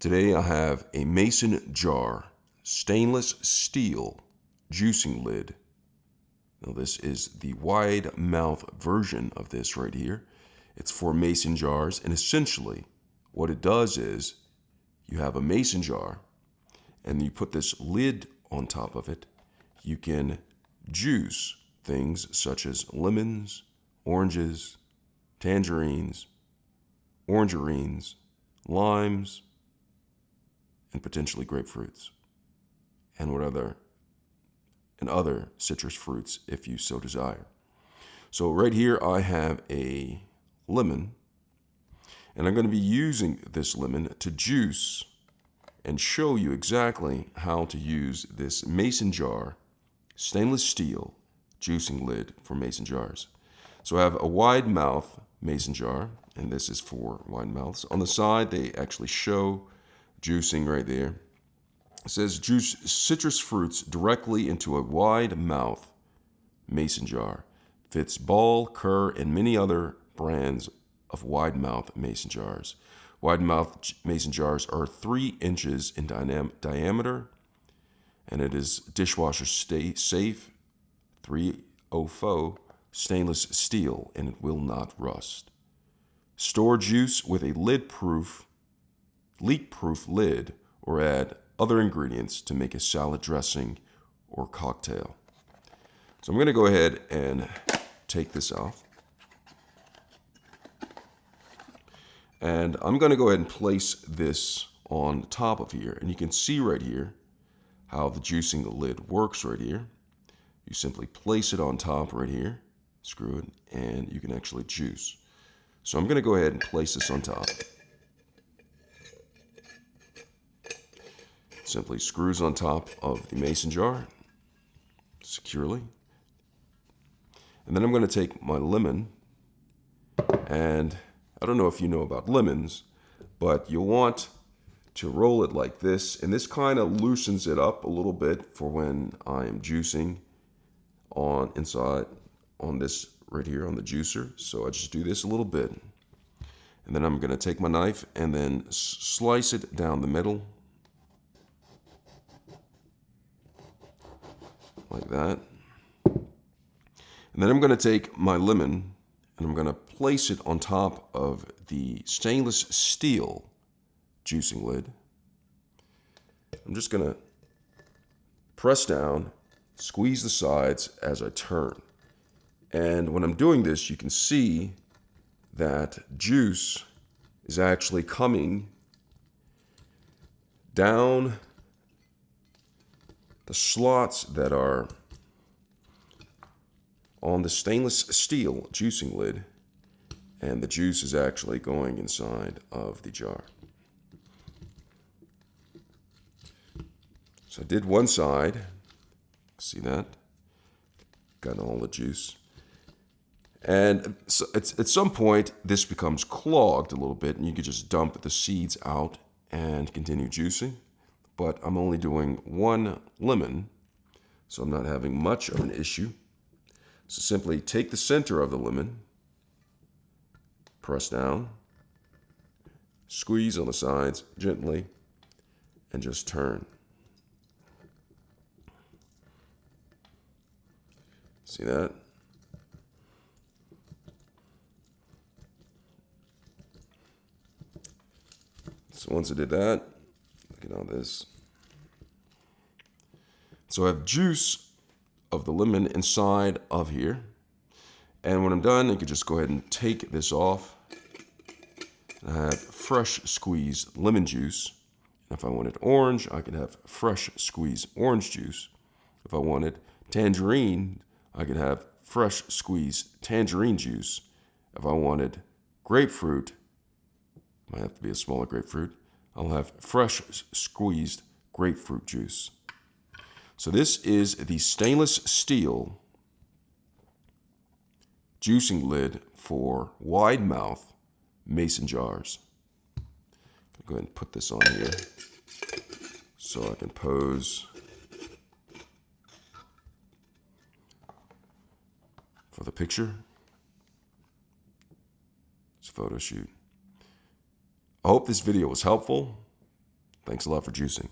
Today I have a mason jar, stainless steel juicing lid. Now this is the wide mouth version of this right here. It's for mason jars, and essentially what it does is you have a mason jar and you put this lid on top of it. You can juice things such as lemons, oranges, tangerines, orangerines, limes, and potentially grapefruits, and other citrus fruits if you so desire. So right here I have a lemon, and I'm going to be using this lemon to juice and show you exactly how to use this mason jar, stainless steel juicing lid for mason jars. So I have a wide mouth mason jar, and this is for wide mouths. On the side they actually show juicing right there. It says juice citrus fruits directly into a wide mouth mason jar. Fits Ball, Kerr, and many other brands of wide mouth mason jars. Wide mouth mason jars are 3 inches in diameter, and it is dishwasher safe, 304 stainless steel, and it will not rust. Store juice with a leak-proof lid, or add other ingredients to make a salad dressing or cocktail. So I'm going to go ahead and take this off. And I'm going to go ahead and place this on top of here. And you can see right here how the juicing lid works right here. You simply place it on top right here, screw it, and you can actually juice. So I'm going to go ahead and place this on top. Simply screws on top of the mason jar securely. And then I'm going to take my lemon, and I don't know if you know about lemons, but you'll want to roll it like this, and this kind of loosens it up a little bit for when I am juicing on this right here on the juicer. So I just do this a little bit, and then I'm going to take my knife and then slice it down the middle like that. And then I'm going to take my lemon and I'm going to place it on top of the stainless steel juicing lid. I'm just going to press down, squeeze the sides as I turn. And when I'm doing this, you can see that juice is actually coming down the slots that are on the stainless steel juicing lid, and the juice is actually going inside of the jar. So I did one side. See that? Got all the juice. And so at some point, this becomes clogged a little bit, and you could just dump the seeds out and continue juicing. But I'm only doing one lemon, so I'm not having much of an issue. So simply take the center of the lemon, press down, squeeze on the sides gently, and just turn. See that? So once I did that, look at all this. So I have juice of the lemon inside of here. And when I'm done, you can just go ahead and take this off. I have fresh squeezed lemon juice. And if I wanted orange, I could have fresh squeezed orange juice. If I wanted tangerine, I could have fresh squeezed tangerine juice. If I wanted grapefruit, might have to be a smaller grapefruit, I'll have fresh squeezed grapefruit juice. So this is the stainless steel juicing lid for wide mouth mason jars. I'll go ahead and put this on here so I can pose for the picture. It's a photo shoot. I hope this video was helpful. Thanks a lot for juicing.